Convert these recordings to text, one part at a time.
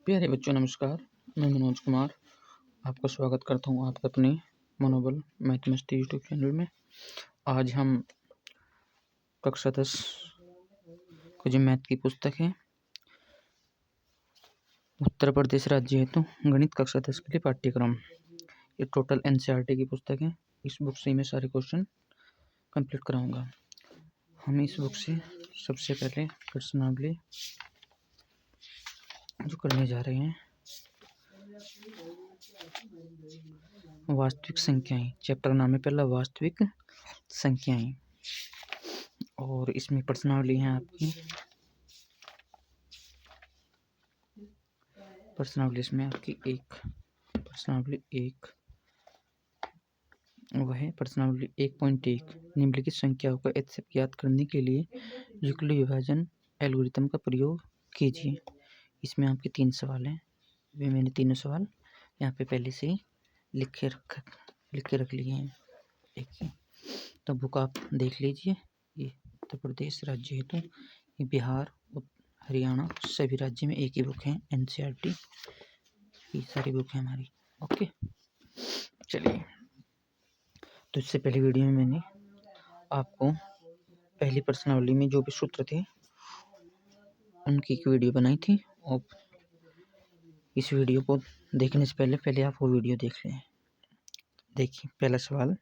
प्यारे बच्चों नमस्कार। मैं मनोज कुमार आपका स्वागत करता हूँ आपके अपने मनोबल मैथ मस्ती यूट्यूब चैनल में। आज हम कक्षा 10 को जो मैथ की पुस्तक है उत्तर प्रदेश राज्य हेतु गणित कक्षा 10 के लिए पाठ्यक्रम, ये टोटल एनसीईआरटी की पुस्तक है। इस बुक से मैं सारे क्वेश्चन कंप्लीट कराऊंगा। हम इस बुक से सबसे पहले प्रश्नावली जो करने जा रहे हैं वास्तविक संख्याएं, चैप्टर नाम है पहला वास्तविक संख्याएं। और इसमें प्रश्नावली है आपकी, प्रश्नावली इसमें आपकी प्रश्नावली एक वह है प्रश्नावली 1.1 निम्नलिखित संख्याओं का एचसीएफ ज्ञात करने के लिए यूक्लिड विभाजन एल्गोरिथम का प्रयोग कीजिए। इसमें आपके 3 सवाल हैं। वे मैंने तीनों सवाल यहाँ पे पहले से ही लिख के रख लिए हैं। देखिए, तो बुक आप देख लीजिए। ये उत्तर प्रदेश राज्य हेतु, ये बिहार, हरियाणा सभी राज्य में एक ही बुक है। एनसीईआरटी की सारी बुक है हमारी। ओके, चलिए। तो इससे पहले वीडियो में मैंने आपको पहली प्रश्नावली में जो भी सूत्र थे उनकी एक वीडियो बनाई थी, और इस वीडियो को देखने से पहले आप वो वीडियो देख लें। देखिए, पहला सवाल,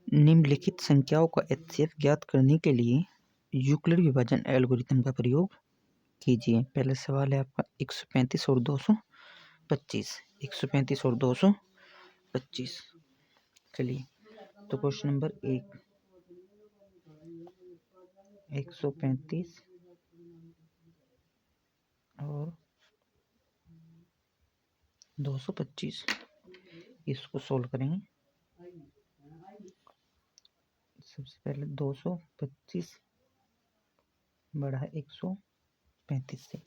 निम्नलिखित संख्याओं का एचसीएफ ज्ञात करने के लिए यूक्लिड विभाजन एल्गोरिथम का प्रयोग कीजिए। पहला सवाल है आपका 135 और 225। 135 और 225। चलिए, तो क्वेश्चन नंबर 135 और 225, इसको सोल्व करेंगे। सबसे पहले 225 बड़ा है 135 से,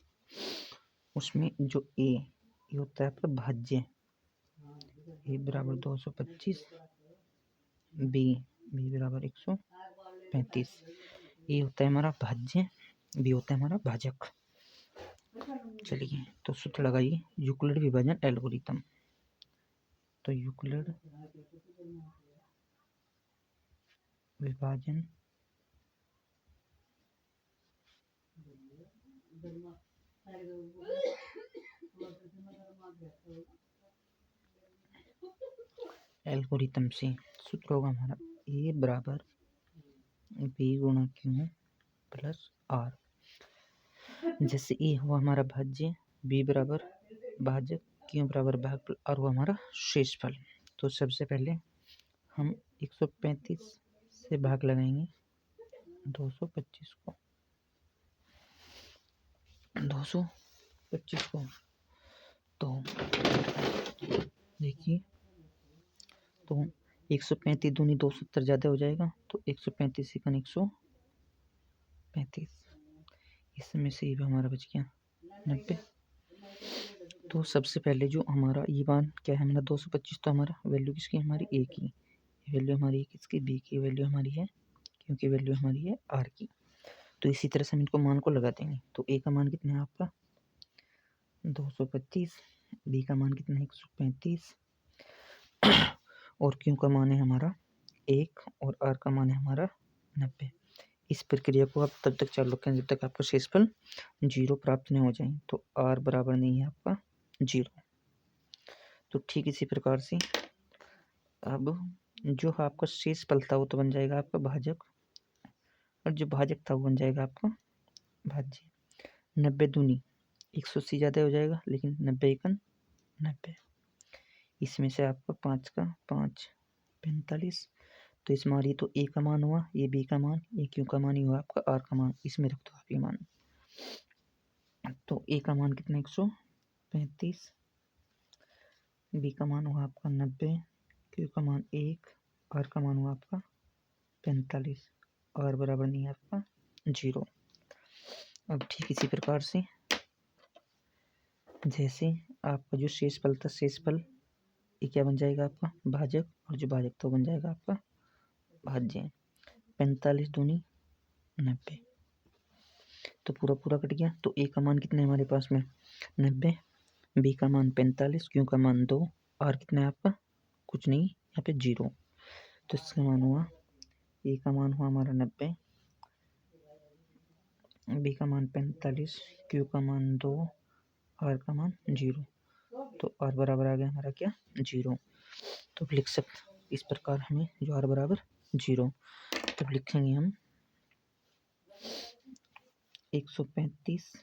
उसमें जो ये होता है आपका भाज्य, ए बराबर 225, बी बराबर 135। ये होता है हमारा भाज्य, बी होता है हमारा भाजक। चलिए, तो सूत्र लगाइए यूक्लिड विभाजन एल्गोरिथम। तो यूक्लिड विभाजन एल्गोरिथम से सूत्र होगा हमारा ए बराबर बी गुणा क्यू प्लस आर। जैसे ए हुआ हमारा भाज्य, बी बराबर भाजक, क्यू बराबर भागफल, और हुआ हमारा शेषफल। तो सबसे पहले हम 135 से भाग लगाएंगे 225 को, 225 को। तो देखिए, तो 135 दूनी 270 ज़्यादा हो जाएगा, तो 135 सेकंड 135, इसमें से ये हमारा बच गया 90। तो सबसे पहले जो हमारा ये मान क्या है हमारा 225, तो हमारा वैल्यू किसकी, हमारी ए की वैल्यू, हमारी किसकी, बी की वैल्यू हमारी है, क्योंकि वैल्यू हमारी है आर की। तो इसी तरह से हम इनको मान को लगा देंगे। तो ए का मान कितना है आपका 225, बी का मान कितना है 135, और क्यू का मान है हमारा 1, और आर का मान है हमारा 90। इस प्रक्रिया को आप तब तक चालू रखें जब तक आपका शेषफल 0 प्राप्त नहीं हो जाए। तो आर बराबर नहीं है आपका 0। तो ठीक इसी प्रकार से अब जो आपका शेषफल था वो तो बन जाएगा आपका भाजक, और जो भाजक था वो बन जाएगा आपका भाज्य। 90 दूनी 180 ज़्यादा हो जाएगा, लेकिन 90 एकन 90। इसमें से आपका 5 का 5 45। तो इसमें ये तो ए का मान हुआ, ये बी का मान, ये क्यू का मान, ही हुआ आपका आर का मान। इसमें रख दो आप ये मान। तो ए का मान कितना 135, बी का मान हुआ आपका 90, क्यू का मान 1, आर का मान हुआ आपका 45, आर बराबर नहीं है आपका 0। अब ठीक इसी प्रकार से जैसे आपका जो शेषफल था, शेषफल ये क्या बन जाएगा आपका भाजक, और जो भाजक तो बन जाएगा आपका भाज्य। 45 दूनी 90। तो पूरा पूरा कट गया। तो ए का मान कितना है हमारे पास में 90, बी का मान 45, क्यू का मान 2, आर कितना है आपका कुछ नहीं यहाँ पे 0। तो इसका मान हुआ ए का मान हुआ हमारा 90, बी का मान 45, क्यू का मान 2, आर का मान 0। तो आर बराबर आ गया हमारा क्या 0। तो लिख सकते इस प्रकार हमें जो आर बराबर 0। तब लिखेंगे हम 135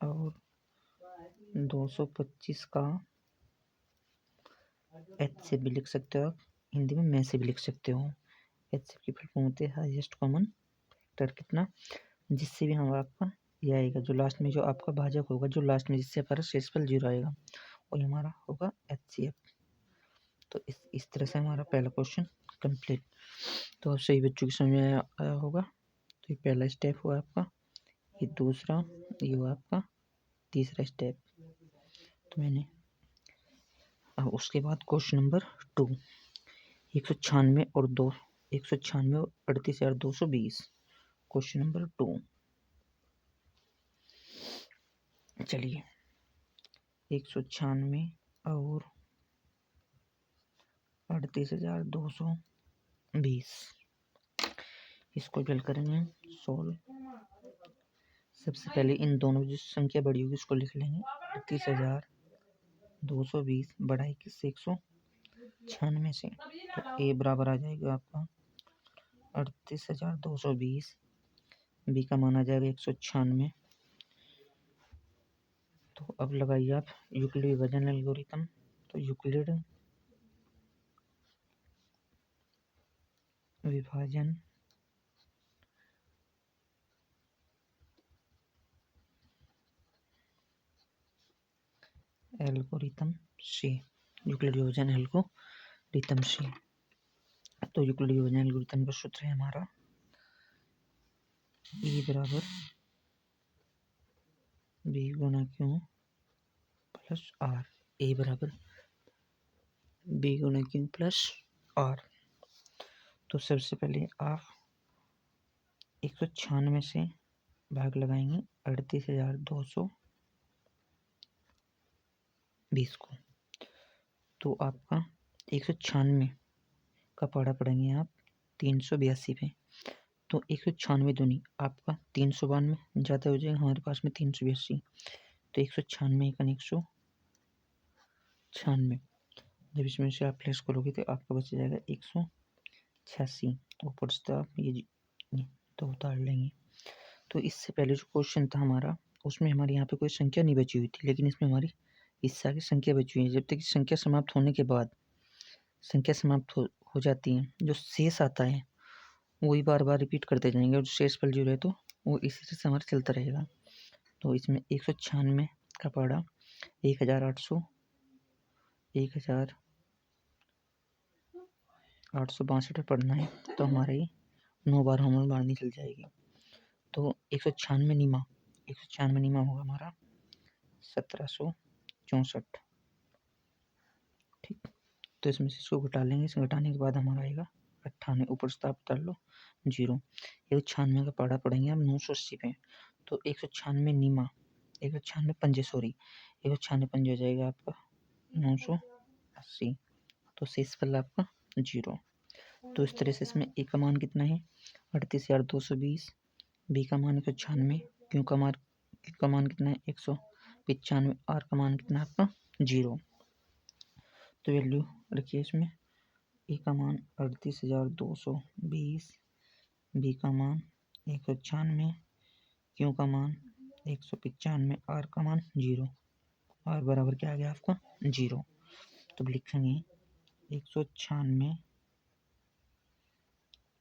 और 225 का एच से भी लिख सकते हो आप, हिंदी में मैं से भी लिख सकते हो। एच से की फुल फॉर्म होती है हाईएस्ट कॉमन फैक्टर कितना, जिससे भी हम आपका ये आएगा जो लास्ट में जो आपका भाजक होगा, जो लास्ट में जिससे हमारा शेषफल 0 आएगा और हमारा होगा HCF। तो इस तरह से हमारा पहला क्वेश्चन कंप्लीट। तो अब सही बच्चों की समझ में आया होगा। तो ये पहला स्टेप हुआ आपका, ये दूसरा, ये हुआ आपका तीसरा स्टेप। तो मैंने अब उसके बाद क्वेश्चन नंबर 2, 196 और 38,220, क्वेश्चन नंबर 2। चलिए 196 और 38,220 इसको हल करेंगे सोल्व। सबसे पहले इन दोनों जो संख्या बड़ी होगी उसको लिख लेंगे। 38,220 बढ़ाई किससे 196 से। तो ए बराबर आ जाएगा आपका 38,220, बी का मान आ जाएगा 196। तो अब लगाइए आप यूक्लिड विभाजन एल्गोरिथम। तो यूक्लिड विभाजन एल्गोरिथम से, यूक्लिड विभाजन एल्गोरिथम से। तो यूक्लिड विभाजन एल्गोरिथम का सूत्र है हमारा E बराबर बी गुना क्यू प्लस आर। ए बराबर बी गुना क्यू प्लस आर। तो सबसे पहले आप 196 से भाग लगाएंगे 38,220 को। तो आपका 196 का पढ़ा पढ़ेंगे आप 382 पे। तो 196 दूनी आपका 392, ज़्यादा हो जाएगा हमारे पास में 382। तो 196 का 196, जब इसमें से आप प्लस करोगे तो आपका बच जाएगा 186। ऊपर से आप ये तो उतार लेंगे। तो इससे पहले जो क्वेश्चन था हमारा उसमें हमारे यहाँ पे कोई संख्या नहीं बची हुई थी, लेकिन इसमें हमारी इस आगे संख्या बची हुई है। जब तक संख्या समाप्त होने के बाद संख्या समाप्त हो जाती है, जो शेष आता है वही बार बार रिपीट करते जाएंगे और जो शेषफल 0 है तो वो इसी तरह से हमारा चलता रहेगा। तो इसमें 196 का पढ़ा 1,862 पे पढ़ना है। तो हमारा ये 9 बार हम मारनी चल जाएगी। तो 196 नीमा होगा हमारा 1764। ठीक, तो इसमें से इसको घटा लेंगे। इसे घटाने के बाद हमारा आएगा 98, ऊपर से आप उतार लो 0। 196 का पढ़ा पढ़ेंगे हम 980 पे। तो 196 नीमा 196 पंजे 196 पंजे हो जाएगा आपका 980। तो शेषफल आपका 0। तो इस तरह से इसमें ए का मान कितना है 38,220, बी का मान 196, क्यू का मान कितना है 195, आर का मान कितना है आपका 0। तो वैल्यू रखिए इसमें। ए का मान 38,220, बी का मान 196, क्यू का मान 195, आर का मान 0। आर बराबर क्या आ गया आपका 0। तो लिखेंगे 196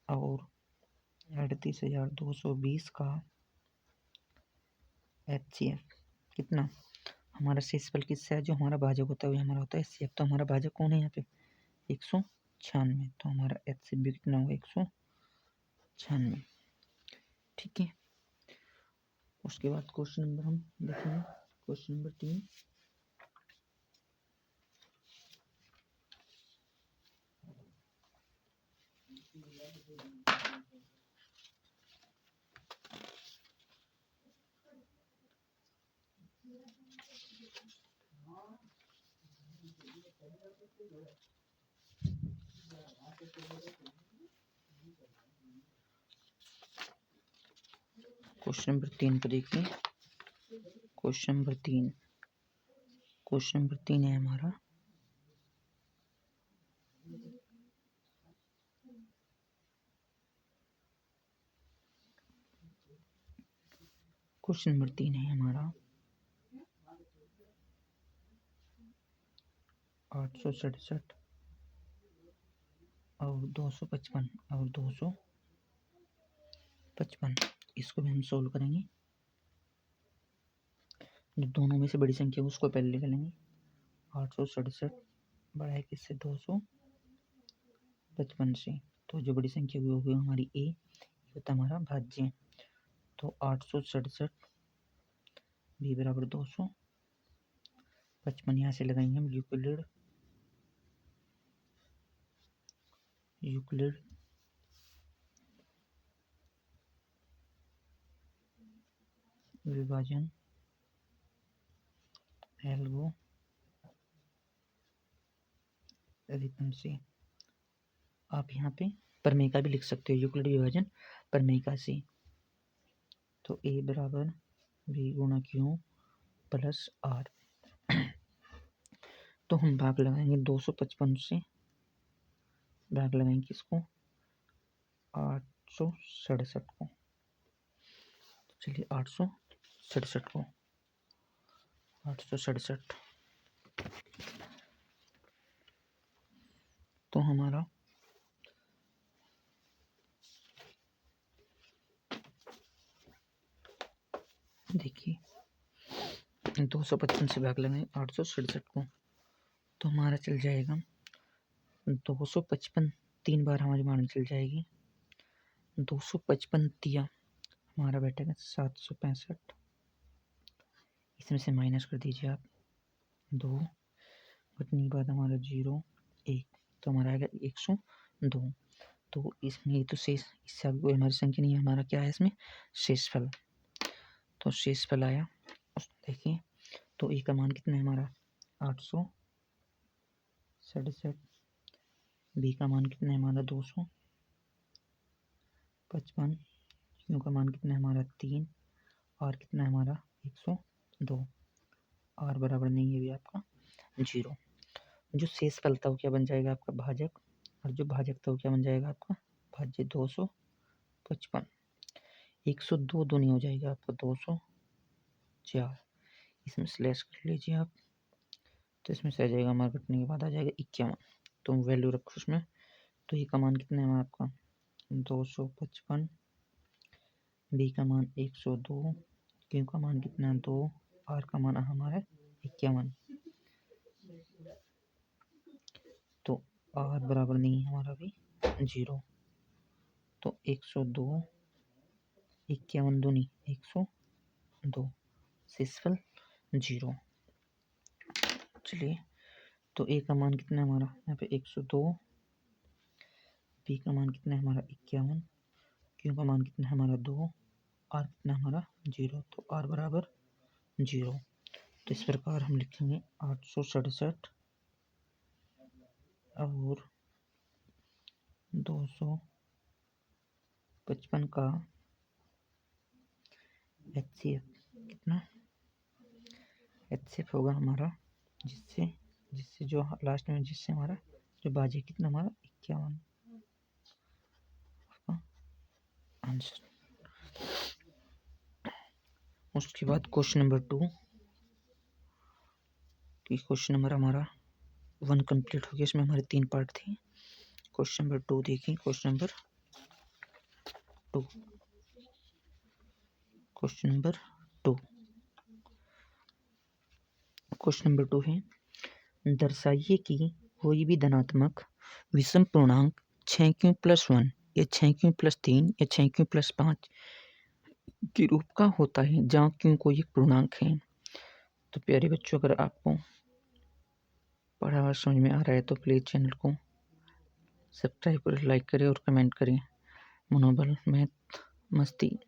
और 38,220 का HCF कितना, हमारा शेषफल किससे है, जो हमारा भाजक होता है वही हमारा होता है HCF। तो हमारा भाजक कौन है यहाँ पे 196। तो हमारा HCF भी कितना होगा 196। ठीक है, उसके बाद क्वेश्चन नंबर हम देखेंगे, क्वेश्चन नंबर 3। क्वेश्चन नंबर 3 को देखिए। क्वेश्चन नंबर 3 है हमारा क्वेश्चन नंबर 3 है हमारा 867 और 255 और 255। इसको भी हम सोल्व करेंगे। जो दोनों में से बड़ी संख्या उसको पहले लिख लेंगे। 867 बड़ा है किससे? 255 से। तो जो बड़ी संख्या वो होगी हमारी ए, होता हमारा भाज्य। तो 867 बी बराबर 255। यहाँ से लगाएंगे हम यूक्लिड विभाजन एल्गोरिथम से। आप यहाँ पे प्रमेय का भी लिख सकते हो, यूक्लिड विभाजन प्रमेय का से। तो ए बराबर बी गुणा क्यू प्लस आर। तो हम भाग लगाएंगे 255 से, भाग लगाएंगे किसको? 867 को। चलिए 867 को, 867 तो हमारा देखिए 255 से भाग लगाएंगे 867 को, तो हमारा चल जाएगा 255 3 बार हमारी मान चल जाएगी। 255 दिया हमारा बैठेगा 765। इसमें से माइनस कर दीजिए आप 2 बटने के बाद हमारा 0 1, तो हमारा आएगा 102। तो इसमें ये तो शेष, इससे आगे कोई हमारी संख्या नहीं है। हमारा क्या है इसमें? शेषफल। तो शेषफल आया। देखिए तो ए का मान कितना है हमारा? 867। बी का मान कितना है हमारा? 255। क्यू का मान कितना है हमारा? 3। आर कितना है हमारा? 102। आर बराबर नहीं है भी आपका 0। जो शेषफल था वो क्या बन जाएगा? आपका भाजक। और जो भाजक था वो क्या बन जाएगा? आपका भाज्य 255। 102 दूनी हो जाएगा आपका 204। इसमें स्लैश कर लीजिए आप, तो इसमें से आ जाएगा हमारा कटने के बाद आ जाएगा 51। तो वैल्यू रखो उसमें। तो ए का मान कितना है आपका? 255। बी का मान 102। क्यू का मान कितना है? 2। आर का मान हमारा 51। तो आर बराबर नहीं है हमारा भी 0। तो 102 51 दूनी 102, शेषफल 0। चलिए तो ए का मान कितना है हमारा? यहाँ पे 102। बी का मान कितना है हमारा? 51। क्यू का मान कितना है हमारा? 2। आर कितना है हमारा? 0। तो आर बराबर 0। तो इस प्रकार हम लिखेंगे 867 और 255 का HCF कितना? HCF होगा हमारा जिससे जो लास्ट में जिससे हमारा जो भाज्य कितना हमारा 51 आंसर। उसके बाद क्वेश्चन नंबर 2 की क्वेश्चन नंबर हमारा 1 कंप्लीट हो गया। इसमें हमारे 3 पार्ट थे। क्वेश्चन नंबर 2 देखिए। क्वेश्चन नंबर 2 क्वेश्चन नंबर 2 है, दर्शाइए कि कोई भी धनात्मक विषम पूर्णांक 6q+1 या 6q+3 या 6q+5 के रूप का होता है जहाँ q कोई एक पूर्णांक है। तो प्यारे बच्चों, अगर आपको पढ़ा हुआ समझ में आ रहा है तो प्लीज़ चैनल को सब्सक्राइब करें, लाइक करें और कमेंट करें। मनोबल मैथ मस्ती।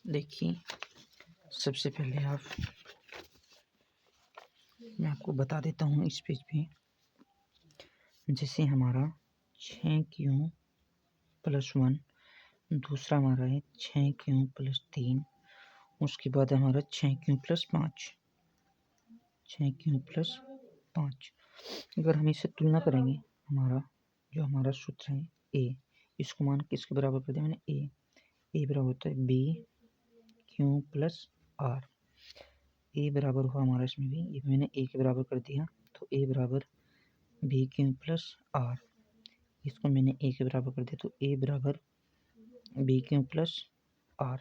देखिए, सबसे पहले मैं आपको बता देता हूँ इस पेज पे। जैसे हमारा 6Q+1, दूसरा हमारा है 6Q+3, उसके बाद हमारा 6Q+5, 6Q+5। अगर हम इससे तुलना करेंगे, हमारा सूत्र है ए, इसको मान किसके बराबर कर दिया मैंने, ए बराबर होता है BQ+R। ए बराबर हुआ हमारा, इसमें भी ये मैंने ए के बराबर कर दिया, तो ए बराबर BQ+R। इसको मैंने ए के बराबर कर दिया, तो ए बराबर BQ+R।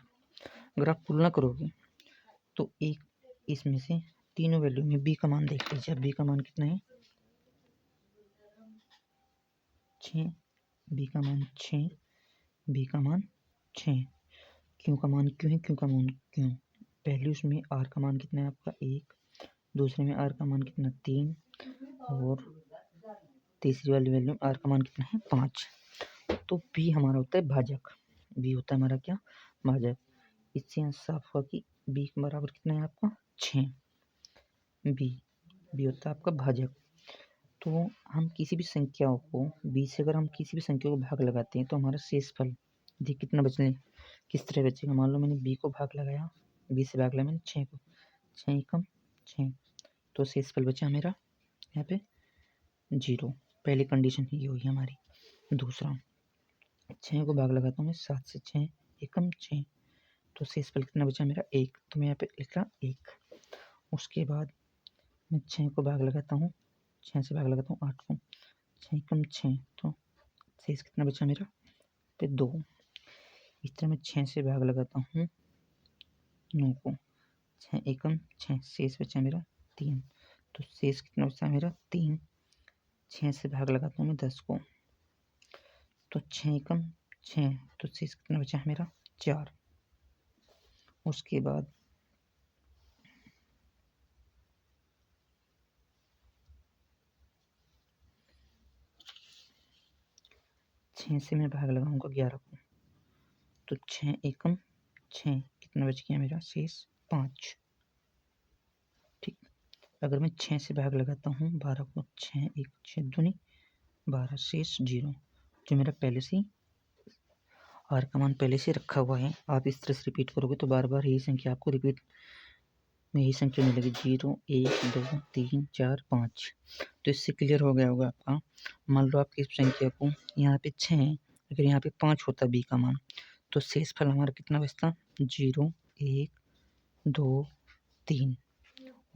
अगर आप तुलना करोगे तो एक इसमें से तीनों वैल्यू में बी का मान देख लीजिए। बी का मान कितना है, 6, बी का मान 6, बी का मान 6, क्यू का मान क्यों है, क्यू का मान क्यों, पहले उसमें आर का मान कितना है आपका 1, दूसरे में आर का मान कितना 3, और तीसरी वाली वैल्यू में आर का मान कितना है 5। तो बी हमारा होता है भाजक, बी होता है हमारा क्या, भाजक। इससे यहाँ साफ हुआ कि बी के बराबर कितना है आपका 6, बी होता है आपका भाजक। तो हम किसी भी संख्याओं को बी से अगर हम किसी भी संख्या को भाग लगाते हैं तो हमारा शेषफल देखिए कितना बचने, किस तरह बचेगा। मान लो मैंने बी को भाग लगाया, बी से भाग लगाया मैंने 6 को, 6 एकम 6, तो शेषफल बचा मेरा यहाँ पे 0। पहली कंडीशन ये हुई हमारी। दूसरा 6 को भाग लगाता हूँ मैं 7 से, 6 एकम 6, तो शेषफल कितना बचा मेरा 1, तो मैं यहाँ पे लिख रहा 1। उसके बाद मैं 6 को भाग लगाता हूँ, 6 से भाग लगाता हूँ 8 को, 6 एकम 6, तो शेष कितना बचा मेरा पे 2। इस तरह मैं 6 से भाग लगाता हूँ 9 को, 6 एकम 6, शेष बचा मेरा 3, तो शेष कितना बचा मेरा 3। 6 से भाग लगाता हूँ मैं 10 को, तो 6 एकम 6, तो शेष कितना बचा है मेरा 4। उसके बाद 6 से मैं भाग लगाऊंगा 11 को, तो 6 एकम 6, कितना बच गया मेरा शेष 5। ठीक, अगर मैं 6 से भाग लगाता हूँ 12 को, 6 1 6 दूनी 12, शेष 0, जो मेरा पहले से ही आर का मान पहले से रखा हुआ है। आप इस तरह से रिपीट करोगे तो बार बार यही संख्या आपको रिपीट में यही संख्या मिलेगी, 0 1 2 3 4 5। तो इससे क्लियर हो गया होगा आपका। मान लो आपकी इस संख्या को यहाँ पे 6 है, अगर यहाँ पे 5 होता बी का मान, तो शेषफल हमारा कितना बचता, 0 1 2 3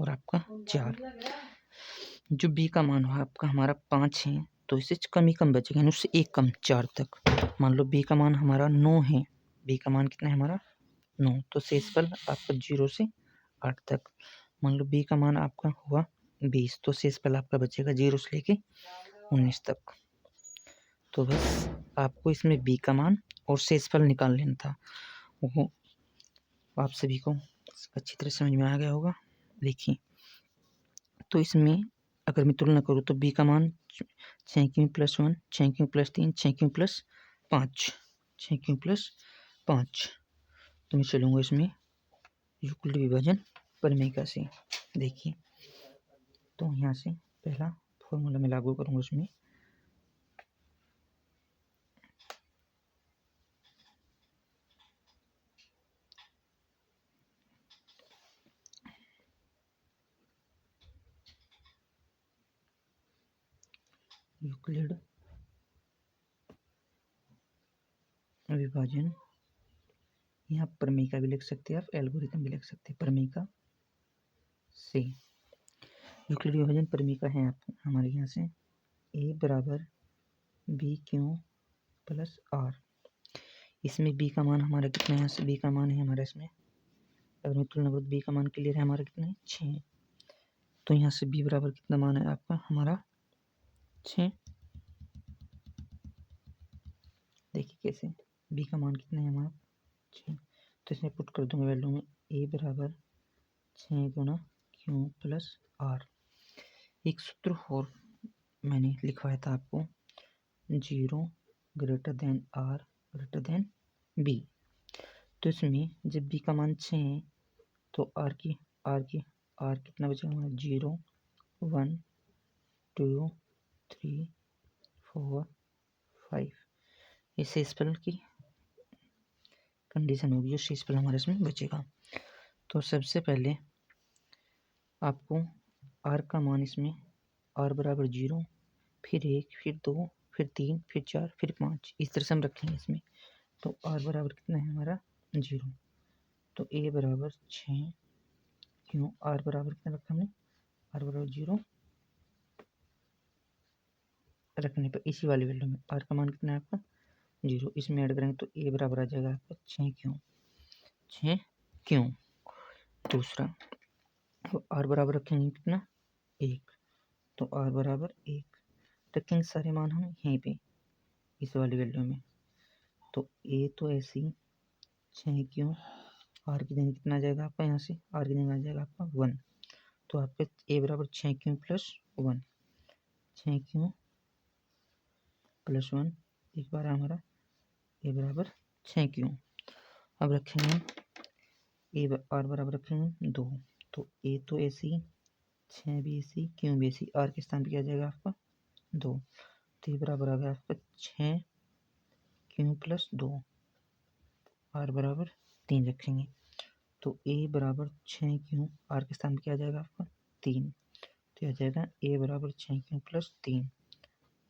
और आपका 4। जो बी का मान हुआ आपका हमारा 5 है, तो इससे कम ही कम बचेगा, यानी उससे एक कम 4 तक। मान लो बी का मान हमारा 9 है, बी का मान कितना है हमारा 9, तो शेषफल आपका 0 से 8 तक। मान लो बी का मान आपका हुआ 20, तो शेषफल आपका बचेगा 0 से लेके 19 तक। तो बस आपको इसमें बी का मान और शेषफल निकाल लेना था, वो आप सभी को अच्छी तरह समझ में आ गया होगा। देखिए, तो इसमें अगर मैं तुलना करूँ तो बी का मान 6Q+1, 6Q+3, 6Q+5, 6Q+5। तो मैं चलूँगा इसमें युक्ल विभाजन प्रमेय से। देखिए, तो यहाँ से पहला फॉर्मूला मैं लागू करूँगा उसमें। यूक्लिड विभाजन, यहाँ प्रमेय का भी लिख सकते हैं आप, एल्गोरिथम भी लिख सकते हैं प्रमेय का से। यूक्लिड विभाजन प्रमेय का है आप हमारे यहाँ से ए बराबर BQ+R। इसमें बी का मान हमारा कितना है, यहाँ से बी का मान है हमारा इसमें, अगर मैं तुलना करूँ बी का मान क्लियर है हमारा कितना है 6, तो यहाँ से बी बराबर कितना मान है आपका हमारा 6। देखिए कैसे, बी का मान कितना है हमारा 6, तो इसमें पुट कर दूंगा वैल्यू में ए बराबर 6 गुना Q+R। एक सूत्र और मैंने लिखवाया था आपको, 0 greater than R greater than B। तो इसमें जब बी का मान 6 है तो आर कितना बचेगा हमारा 0 1 2 3 4 5। ये सेस्पल की कंडीशन होगी जो सेस्पल हमारे इसमें बचेगा। तो सबसे पहले आपको आर का मान इसमें आर बराबर 0 फिर 1 फिर 2 फिर 3 फिर 4 फिर 5 इस तरह से हम रखेंगे इसमें। तो आर बराबर कितना है हमारा 0। तो ए बराबर 6 क्यों आर बराबर कितना रखा हमने आर बराबर 0 रखने पर इसी वाली वैल्यू में आर का मान कितना है आपका 0 इसमें ऐड करेंगे तो ए बराबर आ जाएगा आपका 6 क्यों। दूसरा तो आर बराबर रखेंगे कितना 1 तो आर बराबर 1 रखेंगे सारे मान हम यहीं पे इस वाली वैल्यू में। तो ए तो ऐसे ही 6 क्यों आर की जगह कितना आ जाएगा आपका यहाँ से आर की जगह आ जाएगा आपका 1। तो आपका ए बराबर 6 क्यों प्लस 1 6 क्यों प्लस 1 एक बार हमारा ए बराबर 6 क्यों। अब रखेंगे ए आर बराबर रखेंगे 2 तो ए तो ऐसे ही 6 भी ऐसी क्यों भी ऐसी आर के स्थान पे क्या जाएगा आपका 2 तो ये बराबर आ गया आपका 6 क्यों प्लस 2 आर बराबर 3 रखेंगे। तो ए बराबर 6 क्यों आर के स्थान पे क्या जाएगा आपका 3 तो आ जाएगा ए बराबर 6 क्यों प्लस 3।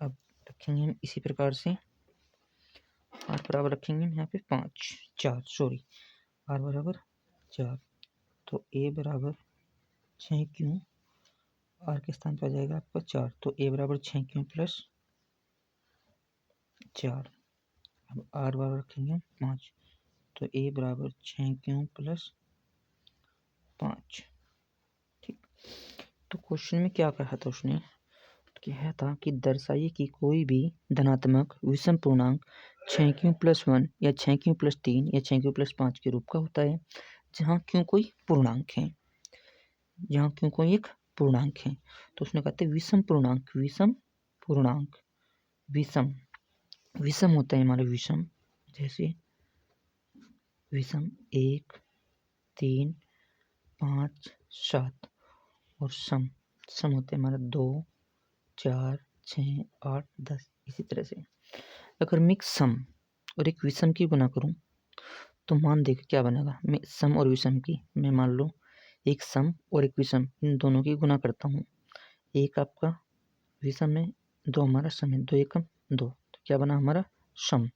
अब रखेंगे हम इसी प्रकार से आर बराबर रखेंगे हम यहाँ पे 4 आर बराबर 4 तो ए बराबर 6 क्यों आर के स्थान पर आ जाएगा आपका 4 तो ए बराबर 6 क्यों प्लस 4। अब आर बराबर रखेंगे 5 तो ए बराबर 6 क्यों प्लस 5। ठीक। तो क्वेश्चन में क्या कहा था उसने क्या था कि दर्शाइए कि कोई भी धनात्मक विषम पूर्णांक 6 क्यों प्लस 1 या 6 क्यों प्लस 3 या 6 क्यों प्लस 5 के रूप का होता है जहाँ क्यों कोई पूर्णांक है जहाँ क्यों कोई एक पूर्णांक है। तो उसने कहते हैं विषम पूर्णांक विषम होता है हमारे विषम जैसे विषम 1 3 5 7 और सम होते हैं हमारा 2 4 6 8 10 इसी तरह से। अगर मैं एक सम और एक विषम की गुना करूं तो मान देखो क्या बनेगा। मैं सम और विषम की मैं मान लो एक सम और एक विषम इन दोनों की गुना करता हूं। एक आपका विषम है 2 हमारा सम है 2 एकम 2 तो क्या बना हमारा सम।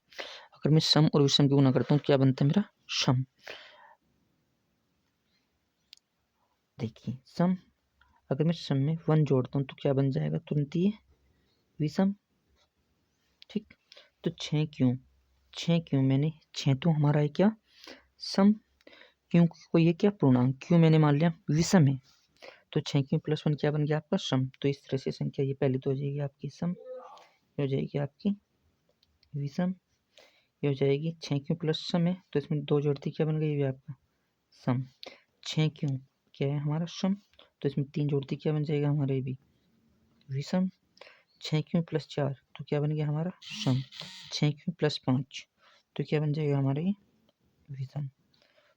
अगर मैं सम और विषम की गुना करता हूँ क्या बनता है मेरा सम। देखिए सम अगर मैं सम में 1 जोड़ता हूँ तो क्या बन जाएगा तुरंत ही विषम। ठीक। तो 6 क्यों मैंने 6 तो हमारा है क्या सम क्यों कोई ये क्या पूर्णांक क्यों मैंने मान लिया विषम है तो 6 क्यों प्लस 1 क्या बन गया आपका सम। तो इस तरह से संख्या ये पहले तो हो जाएगी आपकी सम ये हो जाएगी आपकी विषम ये हो जाएगी 6 क्यों प्लस सम है तो इसमें 2 जोड़ती क्या बन गई ये आपका सम। 6 क्यों क्या है हमारा सम तो इसमें 3 जोड़ती क्या बन जाएगा हमारे भी विषम। 6 क्यों प्लस 4 तो क्या बन गया हमारा सम। 6 क्यों प्लस 5 तो क्या बन जाएगा हमारा ये विषम।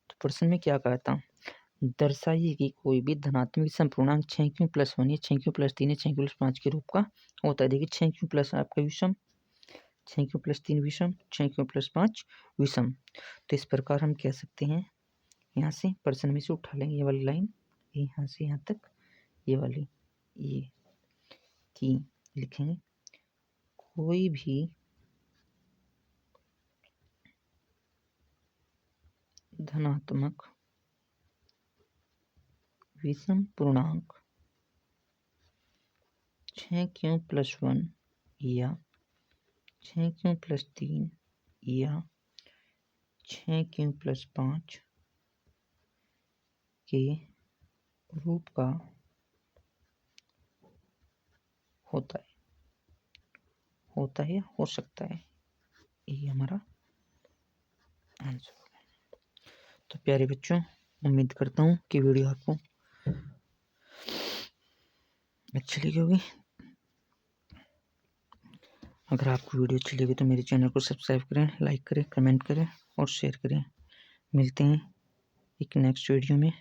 तो प्रश्न में क्या कहा था दर्शाइए कि कोई भी धनात्मक विषम पूर्णांक 6 क्यों प्लस 1 या 6 क्यों प्लस 3 या 6 क्यों प्लस 5 के रूप का होता है। देखिए 6 क्यों प्लस आपका विषम 6 क्यों प्लस 3 विषम 6 क्यों प्लस 5 विषम। तो इस प्रकार हम कह सकते हैं यहाँ से प्रश्न में से उठा लेंगे ये वाली लाइन यहाँ से यहाँ तक ये वाली ये कि लिखेंगे कोई भी धनात्मक विषम पूर्णांक 6 क्यों प्लस 1 या 6 क्यों प्लस 3 या 6 क्यों प्लस 5 के रूप का होता है हो सकता है ये हमारा आंसर होगा। तो प्यारे बच्चों उम्मीद करता हूँ कि वीडियो आपको अच्छी लगी होगी। अगर आपको वीडियो अच्छी लगी तो मेरे चैनल को सब्सक्राइब करें लाइक करें कमेंट करें और शेयर करें। मिलते हैं एक नेक्स्ट वीडियो में।